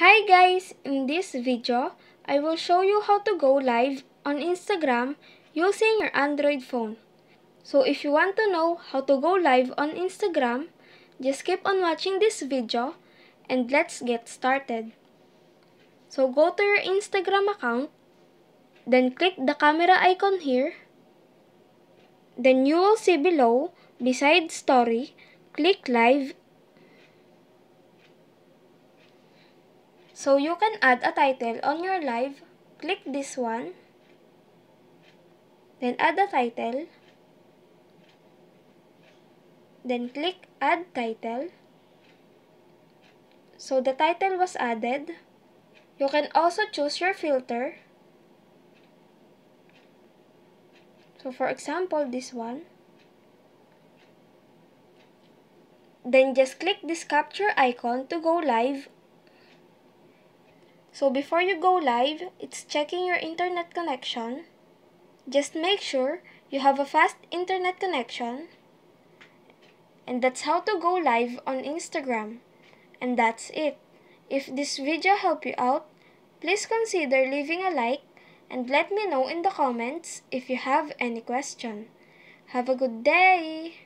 Hi guys! In this video, I will show you how to go live on Instagram using your Android phone. So if you want to know how to go live on Instagram, just keep on watching this video and let's get started. So go to your Instagram account, then click the camera icon here. Then you will see below, beside story, click live. So you can add a title on your live. Click this one. Then add a title. Then click add title. So the title was added. You can also choose your filter. So for example, this one. Then just click this capture icon to go live. So before you go live, it's checking your internet connection. Just make sure you have a fast internet connection. And that's how to go live on Instagram. And that's it. If this video helped you out, please consider leaving a like and let me know in the comments if you have any question. Have a good day!